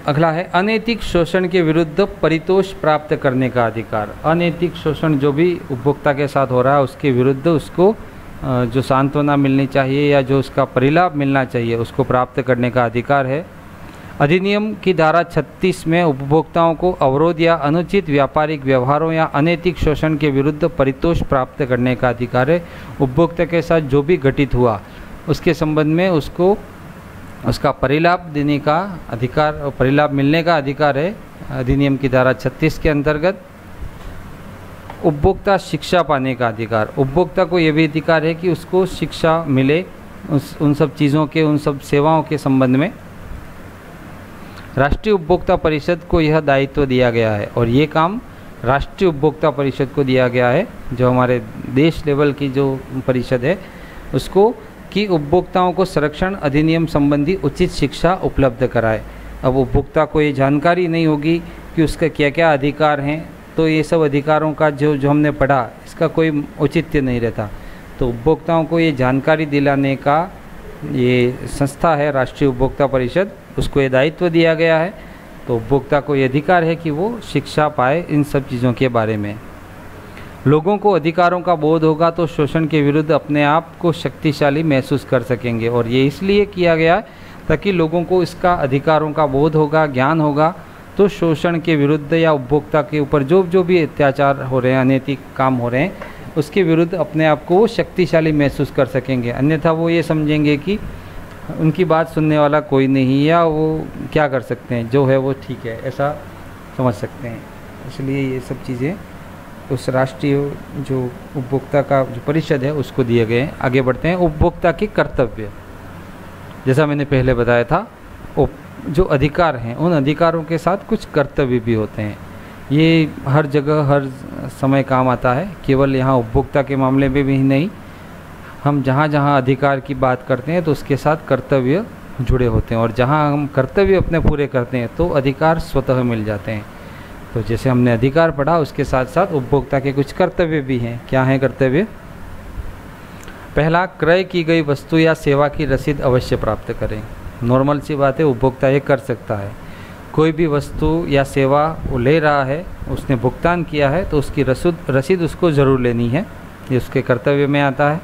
अगला है अनैतिक शोषण के विरुद्ध परितोष प्राप्त करने का अधिकार। अनैतिक शोषण जो भी उपभोक्ता के साथ हो रहा है उसके विरुद्ध उसको जो सांत्वना मिलनी चाहिए या जो उसका परिलाभ मिलना चाहिए उसको प्राप्त करने का अधिकार है। अधिनियम की धारा 36 में उपभोक्ताओं को अवरोध या अनुचित व्यापारिक व्यवहारों या अनैतिक शोषण के विरुद्ध परितोष प्राप्त करने का अधिकार है। उपभोक्ता के साथ जो भी घटित हुआ उसके संबंध में उसको उसका परिलाभ देने का अधिकार, परिलाभ मिलने का अधिकार है अधिनियम की धारा 36 के अंतर्गत। उपभोक्ता शिक्षा पाने का अधिकार। उपभोक्ता को यह भी अधिकार है कि उसको शिक्षा मिले उन सब चीज़ों के, उन सब सेवाओं के संबंध में। राष्ट्रीय उपभोक्ता परिषद को यह दायित्व दिया गया है और ये काम राष्ट्रीय उपभोक्ता परिषद को दिया गया है, जो हमारे देश लेवल की जो परिषद है उसको, कि उपभोक्ताओं को संरक्षण अधिनियम संबंधी उचित शिक्षा उपलब्ध कराए। अब उपभोक्ता को ये जानकारी नहीं होगी कि उसका क्या क्या अधिकार हैं, तो ये सब अधिकारों का जो हमने पढ़ा इसका कोई औचित्य नहीं रहता। तो उपभोक्ताओं को ये जानकारी दिलाने का ये संस्था है राष्ट्रीय उपभोक्ता परिषद, उसको ये दायित्व दिया गया है। तो उपभोक्ता को ये अधिकार है कि वो शिक्षा पाए इन सब चीज़ों के बारे में। लोगों को अधिकारों का बोध होगा तो शोषण के विरुद्ध अपने आप को शक्तिशाली महसूस कर सकेंगे, और ये इसलिए किया गया ताकि लोगों को इसका अधिकारों का बोध होगा, ज्ञान होगा, तो शोषण के विरुद्ध या उपभोक्ता के ऊपर जो भी अत्याचार हो रहे हैं, अनैतिक काम हो रहे हैं, उसके विरुद्ध अपने आप को वो शक्तिशाली महसूस कर सकेंगे। अन्यथा वो ये समझेंगे कि उनकी बात सुनने वाला कोई नहीं, या वो क्या कर सकते हैं, जो है वो ठीक है, ऐसा समझ सकते हैं। इसलिए ये सब चीज़ें उस राष्ट्रीय जो उपभोक्ता का जो परिषद है उसको दिए गए हैं। आगे बढ़ते हैं। उपभोक्ता के कर्तव्य, जैसा मैंने पहले बताया था, जो अधिकार हैं उन अधिकारों के साथ कुछ कर्तव्य भी होते हैं। ये हर जगह हर समय काम आता है, केवल यहाँ उपभोक्ता के मामले में भी नहीं, हम जहाँ जहाँ अधिकार की बात करते हैं तो उसके साथ कर्तव्य जुड़े होते हैं, और जहाँ हम कर्तव्य अपने पूरे करते हैं तो अधिकार स्वतः मिल जाते हैं। तो जैसे हमने अधिकार पढ़ा उसके साथ साथ उपभोक्ता के कुछ कर्तव्य भी हैं। क्या है कर्तव्य? पहला, क्रय की गई वस्तु या सेवा की रसीद अवश्य प्राप्त करें। नॉर्मल सी बात है, उपभोक्ता ये कर सकता है। कोई भी वस्तु या सेवा वो ले रहा है, उसने भुगतान किया है, तो उसकी रसीद उसको ज़रूर लेनी है, ये उसके कर्तव्य में आता है।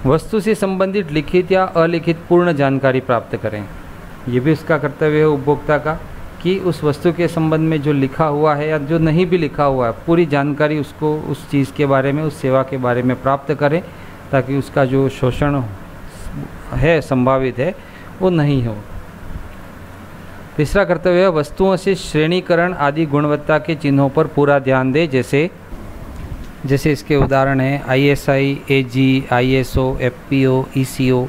वस्तु से संबंधित लिखित या अलिखित पूर्ण जानकारी प्राप्त करें, ये भी उसका कर्तव्य है उपभोक्ता का, कि उस वस्तु के संबंध में जो लिखा हुआ है या जो नहीं भी लिखा हुआ है, पूरी जानकारी उसको उस चीज़ के बारे में, उस सेवा के बारे में प्राप्त करें, ताकि उसका जो शोषण है, संभावित है, वो नहीं हो। तीसरा कर्तव्य है वस्तुओं से श्रेणीकरण आदि गुणवत्ता के चिन्हों पर पूरा ध्यान दें। जैसे इसके उदाहरण हैं ISI, AG, ISO, FPO, ECO,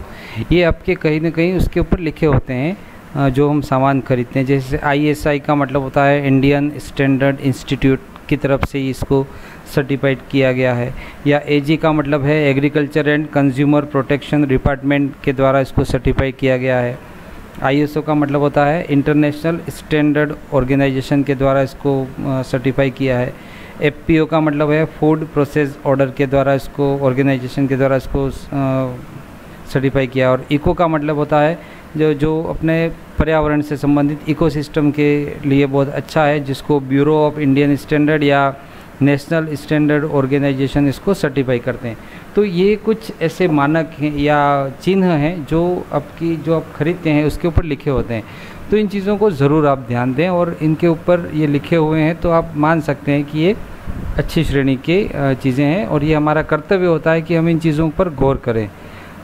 ये आपके कहीं ना कहीं उसके ऊपर लिखे होते हैं जो हम सामान खरीदते हैं। जैसे ISI का मतलब होता है इंडियन स्टैंडर्ड इंस्टीट्यूट की तरफ से इसको सर्टिफाइड किया गया है, या AG का मतलब है agriculture and consumer protection department के द्वारा इसको सर्टिफाई किया गया है। ISO का मतलब होता है इंटरनेशनल स्टैंडर्ड ऑर्गेनाइजेशन के द्वारा इसको सर्टिफाई किया है। FPO का मतलब है फूड प्रोसेस ऑर्डर के द्वारा इसको, ऑर्गेनाइजेशन के द्वारा इसको सर्टिफाई किया। और इको का मतलब होता है जो अपने पर्यावरण से संबंधित इकोसिस्टम के लिए बहुत अच्छा है, जिसको ब्यूरो ऑफ इंडियन स्टैंडर्ड या नेशनल स्टैंडर्ड ऑर्गेनाइजेशन इसको सर्टिफाई करते हैं। तो ये कुछ ऐसे मानक हैं या चिन्ह हैं जो जो आप खरीदते हैं उसके ऊपर लिखे होते हैं। तो इन चीज़ों को ज़रूर आप ध्यान दें, और इनके ऊपर ये लिखे हुए हैं तो आप मान सकते हैं कि ये अच्छी श्रेणी के चीज़ें हैं, और ये हमारा कर्तव्य होता है कि हम इन चीज़ों पर गौर करें।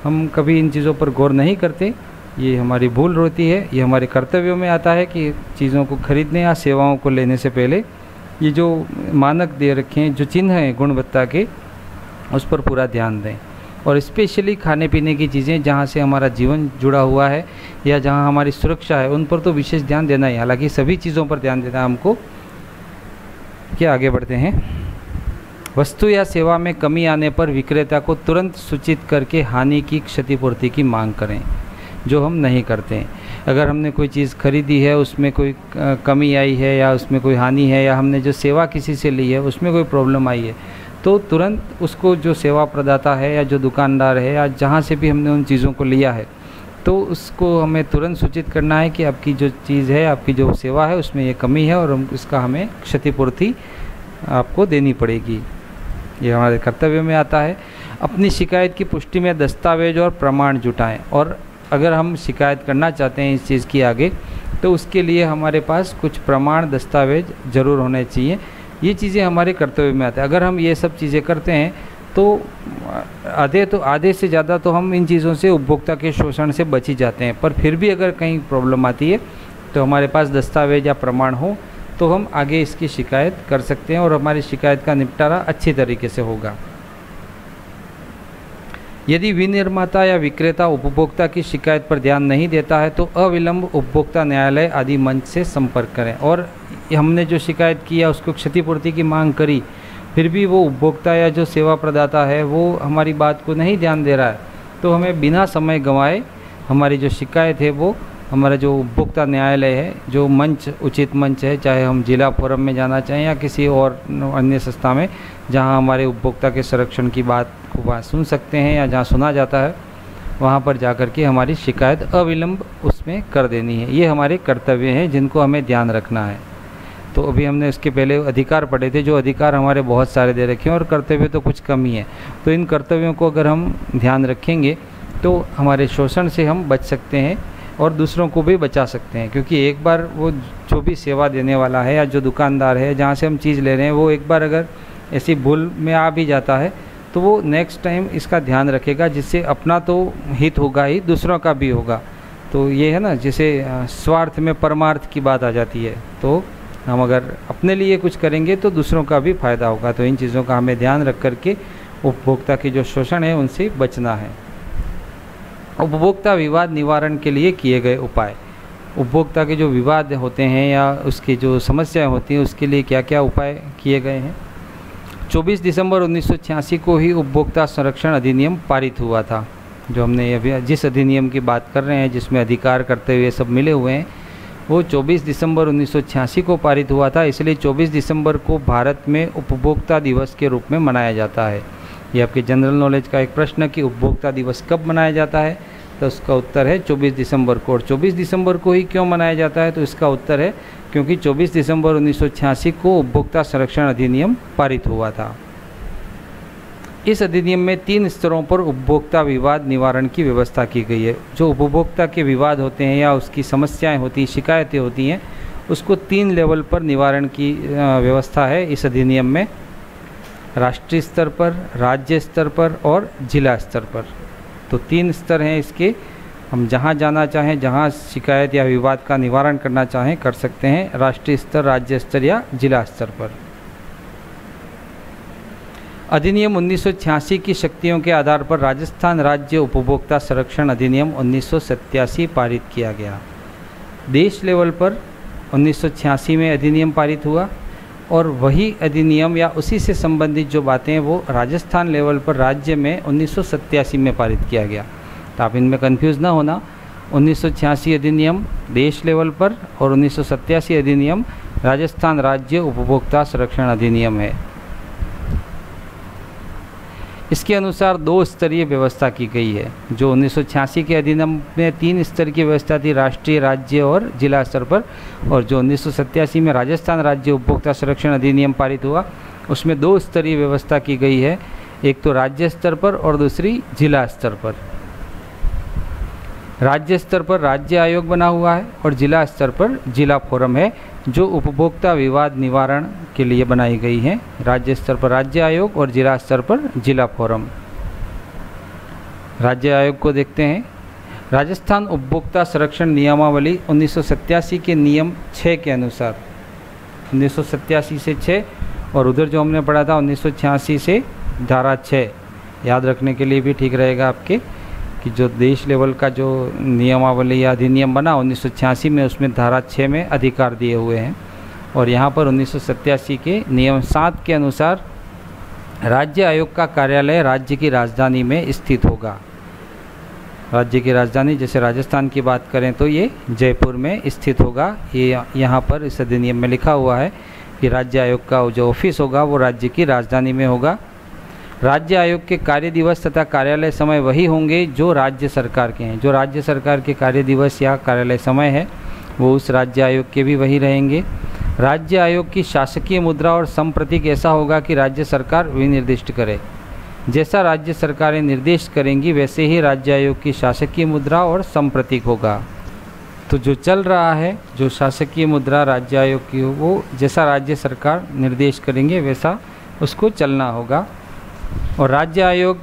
हम कभी इन चीज़ों पर गौर नहीं करते, ये हमारी भूल होती है। ये हमारे कर्तव्यों में आता है कि चीज़ों को खरीदने या सेवाओं को लेने से पहले ये जो मानक दे रखे हैं, जो चिन्ह हैं गुणवत्ता के, उस पर पूरा ध्यान दें। और स्पेशली खाने पीने की चीज़ें जहाँ से हमारा जीवन जुड़ा हुआ है या जहाँ हमारी सुरक्षा है, उन पर तो विशेष ध्यान देना ही। हालांकि सभी चीज़ों पर ध्यान देना हमको। क्या आगे बढ़ते हैं। वस्तु या सेवा में कमी आने पर विक्रेता को तुरंत सूचित करके हानि की क्षतिपूर्ति की मांग करें, जो हम नहीं करते हैं। अगर हमने कोई चीज़ खरीदी है, उसमें कोई कमी आई है या उसमें कोई हानि है, या हमने जो सेवा किसी से ली है उसमें कोई प्रॉब्लम आई है, तो तुरंत उसको जो सेवा प्रदाता है या जो दुकानदार है या जहाँ से भी हमने उन चीज़ों को लिया है, तो उसको हमें तुरंत सूचित करना है कि आपकी जो चीज़ है, आपकी जो सेवा है, उसमें ये कमी है और इसका हमें क्षतिपूर्ति आपको देनी पड़ेगी। ये हमारे कर्तव्य में आता है। अपनी शिकायत की पुष्टि में दस्तावेज और प्रमाण जुटाएं, और अगर हम शिकायत करना चाहते हैं इस चीज़ की आगे, तो उसके लिए हमारे पास कुछ प्रमाण दस्तावेज ज़रूर होने चाहिए। ये चीज़ें हमारे कर्तव्य में आते हैं। अगर हम ये सब चीज़ें करते हैं तो आधे से ज़्यादा तो हम इन चीज़ों से, उपभोक्ता के शोषण से बच ही जाते हैं। पर फिर भी अगर कहीं प्रॉब्लम आती है तो हमारे पास दस्तावेज या प्रमाण हो तो हम आगे इसकी शिकायत कर सकते हैं और हमारी शिकायत का निपटारा अच्छी तरीके से होगा। यदि विनिर्माता या विक्रेता उपभोक्ता की शिकायत पर ध्यान नहीं देता है तो अविलंब उपभोक्ता न्यायालय आदि मंच से संपर्क करें। और हमने जो शिकायत की या उसको क्षतिपूर्ति की मांग करी, फिर भी वो उपभोक्ता या जो सेवा प्रदाता है वो हमारी बात को नहीं ध्यान दे रहा है, तो हमें बिना समय गंवाए हमारी जो शिकायत है वो हमारा जो उपभोक्ता न्यायालय है, जो मंच, उचित मंच है, चाहे हम जिला फोरम में जाना चाहें या किसी और अन्य संस्था में जहां हमारे उपभोक्ता के संरक्षण की बात को सुन सकते हैं या जहां सुना जाता है, वहां पर जाकर के हमारी शिकायत अविलंब उसमें कर देनी है। ये हमारे कर्तव्य हैं जिनको हमें ध्यान रखना है। तो अभी हमने उसके पहले अधिकार पढ़े थे, जो अधिकार हमारे बहुत सारे दे रखे हैं और कर्तव्य तो कुछ कम ही है। तो इन कर्तव्यों को अगर हम ध्यान रखेंगे तो हमारे शोषण से हम बच सकते हैं और दूसरों को भी बचा सकते हैं। क्योंकि एक बार वो जो भी सेवा देने वाला है या जो दुकानदार है जहाँ से हम चीज़ ले रहे हैं, वो एक बार अगर ऐसी भूल में आ भी जाता है तो वो नेक्स्ट टाइम इसका ध्यान रखेगा, जिससे अपना तो हित होगा ही, दूसरों का भी होगा। तो ये है ना, जैसे स्वार्थ में परमार्थ की बात आ जाती है। तो हम अगर अपने लिए कुछ करेंगे तो दूसरों का भी फायदा होगा। तो इन चीज़ों का हमें ध्यान रख करके उपभोक्ता के जो शोषण है उनसे बचना है। उपभोक्ता विवाद निवारण के लिए किए गए उपाय। उपभोक्ता के जो विवाद होते हैं या उसकी जो समस्याएं होती हैं उसके लिए क्या क्या उपाय किए गए हैं। 24 दिसंबर 1986 को ही उपभोक्ता संरक्षण अधिनियम पारित हुआ था। जो हमने अभी जिस अधिनियम की बात कर रहे हैं, जिसमें अधिकार करते हुए सब मिले हुए हैं, वो 24 दिसंबर 1986 को पारित हुआ था। इसलिए 24 दिसंबर को भारत में उपभोक्ता दिवस के रूप में मनाया जाता है। ये आपके जनरल नॉलेज का एक प्रश्न कि उपभोक्ता दिवस कब मनाया जाता है, तो उसका उत्तर है 24 दिसंबर को। और 24 दिसंबर को ही क्यों मनाया जाता है, तो इसका उत्तर है क्योंकि 24 दिसंबर 1986 को उपभोक्ता संरक्षण अधिनियम पारित हुआ था। इस अधिनियम में 3 स्तरों पर उपभोक्ता विवाद निवारण की व्यवस्था की गई है। जो उपभोक्ता के विवाद होते हैं या उसकी समस्याएं होती हैं, शिकायतें होती हैं, उसको 3 लेवल पर निवारण की व्यवस्था है इस अधिनियम में। राष्ट्रीय स्तर पर, राज्य स्तर पर और जिला स्तर पर। तो 3 स्तर हैं इसके। हम जहां जाना चाहें, जहां शिकायत या विवाद का निवारण करना चाहें कर सकते हैं, राष्ट्रीय स्तर, राज्य स्तर या जिला स्तर पर। अधिनियम 1986 की शक्तियों के आधार पर राजस्थान राज्य उपभोक्ता संरक्षण अधिनियम 1987 पारित किया गया। देश लेवल पर 1986 में अधिनियम पारित हुआ और वही अधिनियम या उसी से संबंधित जो बातें हैं वो राजस्थान लेवल पर राज्य में 1987 में पारित किया गया। तो आप इनमें कंफ्यूज ना होना। 1986 अधिनियम देश लेवल पर और 1987 अधिनियम राजस्थान राज्य उपभोक्ता संरक्षण अधिनियम है। इसके अनुसार 2 स्तरीय व्यवस्था की गई है। जो 1986 के अधिनियम में 3 स्तर की व्यवस्था थी, राष्ट्रीय, राज्य और जिला स्तर पर, और जो 1987 में राजस्थान राज्य उपभोक्ता संरक्षण अधिनियम पारित हुआ उसमें 2 स्तरीय व्यवस्था की गई है, एक तो राज्य स्तर पर और दूसरी जिला स्तर पर। राज्य स्तर पर राज्य आयोग बना हुआ है और जिला स्तर पर जिला फोरम है, जो उपभोक्ता विवाद निवारण के लिए बनाई गई है। राज्य स्तर पर राज्य आयोग और जिला स्तर पर जिला फोरम। राज्य आयोग को देखते हैं। राजस्थान उपभोक्ता संरक्षण नियमावली 1987 के नियम 6 के अनुसार, 1987 से 6, और उधर जो हमने पढ़ा था 1986 से धारा 6, याद रखने के लिए भी ठीक रहेगा आपके कि जो देश लेवल का जो नियमावली या अधिनियम बना 1986 में, उसमें धारा 6 में अधिकार दिए हुए हैं। और यहाँ पर 1987 के नियम 7 के अनुसार राज्य आयोग का कार्यालय राज्य की राजधानी में स्थित होगा। राज्य की राजधानी, जैसे राजस्थान की बात करें तो ये जयपुर में स्थित होगा। ये यहाँ पर इस अधिनियम में लिखा हुआ है कि राज्य आयोग का जो ऑफिस होगा वो राज्य की राजधानी में होगा। राज्य आयोग के कार्य दिवस तथा कार्यालय समय वही होंगे जो राज्य सरकार के हैं। जो राज्य सरकार के कार्य दिवस या कार्यालय समय है वो उस राज्य आयोग के भी वही रहेंगे। राज्य आयोग की शासकीय मुद्रा और संप्रतीक ऐसा होगा कि राज्य सरकार विनिर्दिष्ट करे। जैसा राज्य सरकारें निर्देशित करेंगी वैसे ही राज्य आयोग की शासकीय मुद्रा और संप्रतीक होगा। तो जो चल रहा है, जो शासकीय मुद्रा राज्य आयोग की हो, वो जैसा राज्य सरकार निर्देश करेंगे वैसा उसको चलना होगा। और राज्य आयोग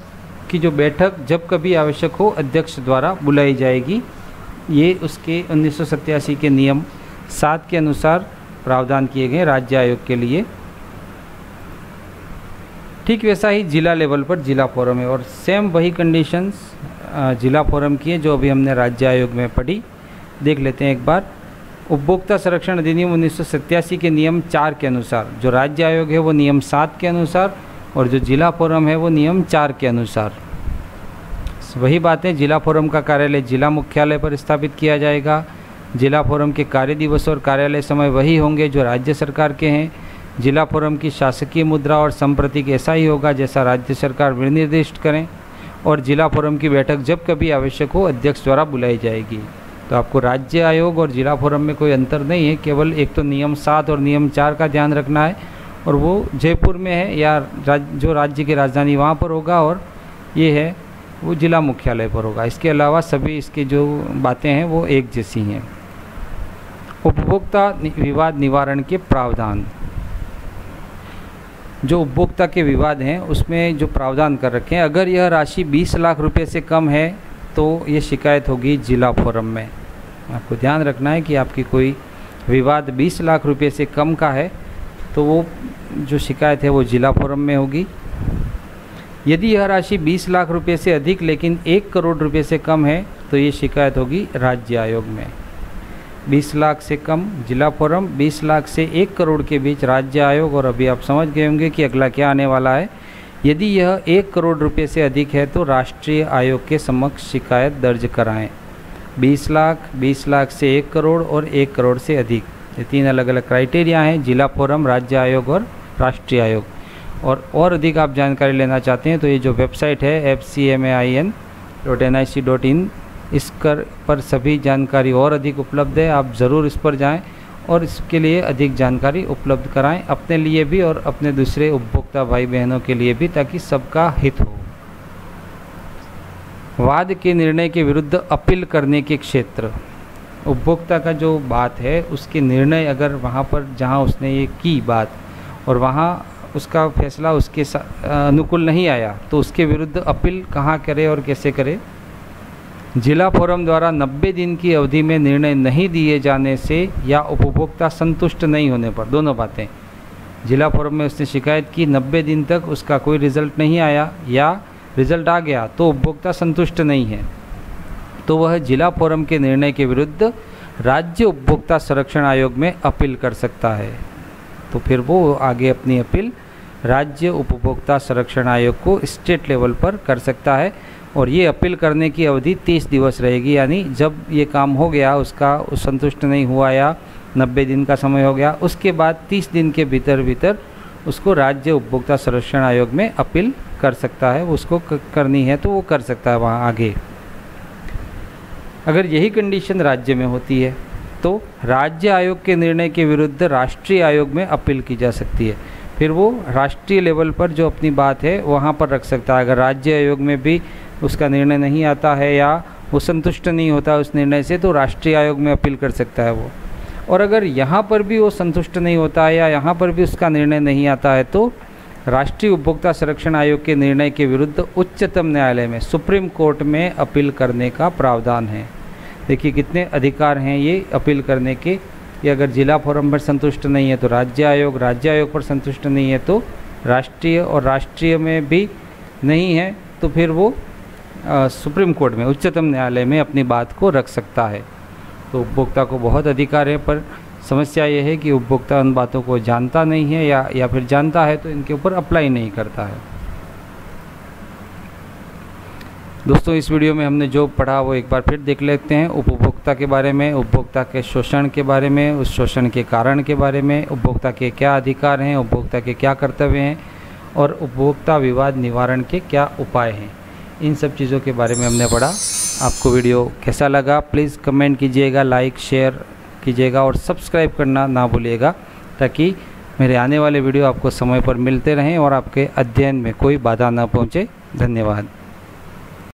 की जो बैठक जब कभी आवश्यक हो अध्यक्ष द्वारा बुलाई जाएगी। ये उसके 1987 के नियम 7 के अनुसार प्रावधान किए गए राज्य आयोग के लिए। ठीक वैसा ही जिला लेवल पर जिला फोरम है और सेम वही कंडीशंस जिला फोरम की है जो अभी हमने राज्य आयोग में पढ़ी। देख लेते हैं एक बार। उपभोक्ता संरक्षण अधिनियम 1987 के नियम 4 के अनुसार जो राज्य आयोग है वो नियम 7 के अनुसार और जो जिला फोरम है वो नियम 4 के अनुसार। वही बातें, जिला फोरम का कार्यालय जिला मुख्यालय पर स्थापित किया जाएगा। जिला फोरम के कार्य दिवस और कार्यालय समय वही होंगे जो राज्य सरकार के हैं। जिला फोरम की शासकीय मुद्रा और संप्रतीक ऐसा ही होगा जैसा राज्य सरकार विनिर्दिष्ट करें। और जिला फोरम की बैठक जब कभी आवश्यक हो अध्यक्ष द्वारा बुलाई जाएगी। तो आपको राज्य आयोग और जिला फोरम में कोई अंतर नहीं है, केवल एक तो नियम 7 और नियम 4 का ध्यान रखना है और वो जयपुर में है या जो राज्य की राजधानी वहाँ पर होगा, और ये है वो जिला मुख्यालय पर होगा। इसके अलावा सभी इसके जो बातें हैं वो एक जैसी हैं। उपभोक्ता विवाद निवारण के प्रावधान। जो उपभोक्ता के विवाद हैं उसमें जो प्रावधान कर रखे हैं, अगर यह राशि 20 लाख रुपए से कम है तो ये शिकायत होगी जिला फोरम में। आपको ध्यान रखना है कि आपकी कोई विवाद 20 लाख रुपए से कम का है तो वो जो शिकायत है वो जिला फोरम में होगी। यदि यह राशि 20 लाख रुपए से अधिक लेकिन 1 करोड़ रुपए से कम है तो ये शिकायत होगी राज्य आयोग में। 20 लाख से कम जिला फोरम, 20 लाख से 1 करोड़ के बीच राज्य आयोग, और अभी आप समझ गए होंगे कि अगला क्या आने वाला है। यदि यह 1 करोड़ रुपए से अधिक है तो राष्ट्रीय आयोग के समक्ष शिकायत दर्ज कराएं। 20 लाख से 1 करोड़ और 1 करोड़ से अधिक, ये 3 अलग अलग क्राइटेरिया हैं, जिला फोरम, राज्य आयोग और राष्ट्रीय आयोग। और अधिक आप जानकारी लेना चाहते हैं तो ये जो वेबसाइट है fcmain.nic.in, इस पर सभी जानकारी और अधिक उपलब्ध है। आप ज़रूर इस पर जाएं और इसके लिए अधिक जानकारी उपलब्ध कराएं, अपने लिए भी और अपने दूसरे उपभोक्ता भाई बहनों के लिए भी, ताकि सबका हित हो। वाद के निर्णय के विरुद्ध अपील करने के क्षेत्र। उपभोक्ता का जो बात है उसके निर्णय अगर वहाँ पर जहाँ उसने ये की बात और वहाँ उसका फैसला उसके अनुकूल नहीं आया तो उसके विरुद्ध अपील कहाँ करे और कैसे करे। जिला फोरम द्वारा 90 दिन की अवधि में निर्णय नहीं दिए जाने से या उपभोक्ता संतुष्ट नहीं होने पर, दोनों बातें। जिला फोरम में उसने शिकायत की, 90 दिन तक उसका कोई रिजल्ट नहीं आया या रिजल्ट आ गया तो उपभोक्ता संतुष्ट नहीं है तो वह जिला फोरम के निर्णय के विरुद्ध राज्य उपभोक्ता संरक्षण आयोग में अपील कर सकता है। तो फिर वो आगे अपनी अपील राज्य उपभोक्ता संरक्षण आयोग को स्टेट लेवल पर कर सकता है। और ये अपील करने की अवधि 30 दिवस रहेगी, यानी जब ये काम हो गया उसका संतुष्ट नहीं हुआ या 90 दिन का समय हो गया, उसके बाद 30 दिन के भीतर उसको राज्य उपभोक्ता संरक्षण आयोग में अपील कर सकता है। उसको करनी है तो वो कर सकता है वहाँ आगे। अगर यही कंडीशन राज्य में होती है तो राज्य आयोग के निर्णय के विरुद्ध राष्ट्रीय आयोग में अपील की जा सकती है। फिर वो राष्ट्रीय लेवल पर जो अपनी बात है वहाँ पर रख सकता है। अगर राज्य आयोग में भी उसका निर्णय नहीं आता है या वो संतुष्ट नहीं होता उस निर्णय से, तो राष्ट्रीय आयोग में अपील कर सकता है वो। और अगर यहाँ पर भी वो संतुष्ट नहीं होता है या यहाँ पर भी उसका निर्णय नहीं आता है, तो राष्ट्रीय उपभोक्ता संरक्षण आयोग के निर्णय के विरुद्ध उच्चतम न्यायालय में, सुप्रीम कोर्ट में अपील करने का प्रावधान है। देखिए कितने अधिकार हैं ये अपील करने के। कि अगर जिला फोरम पर संतुष्ट नहीं है तो राज्य आयोग पर संतुष्ट नहीं है तो राष्ट्रीय, और राष्ट्रीय में भी नहीं है तो फिर वो सुप्रीम कोर्ट में, उच्चतम न्यायालय में अपनी बात को रख सकता है। तो उपभोक्ता को बहुत अधिकार है, पर समस्या ये है कि उपभोक्ता उन बातों को जानता नहीं है या फिर जानता है तो इनके ऊपर अप्लाई नहीं करता है। दोस्तों, इस वीडियो में हमने जो पढ़ा वो एक बार फिर देख लेते हैं। उपभोक्ता के बारे में, उपभोक्ता के शोषण के बारे में, उस शोषण के कारण के बारे में, उपभोक्ता के क्या अधिकार हैं, उपभोक्ता के क्या कर्तव्य हैं और उपभोक्ता विवाद निवारण के क्या उपाय हैं, इन सब चीज़ों के बारे में हमने पढ़ा। आपको वीडियो कैसा लगा प्लीज़ कमेंट कीजिएगा, लाइक शेयर कीजिएगा और सब्सक्राइब करना ना भूलिएगा, ताकि मेरे आने वाले वीडियो आपको समय पर मिलते रहें और आपके अध्ययन में कोई बाधा ना पहुँचे। धन्यवाद।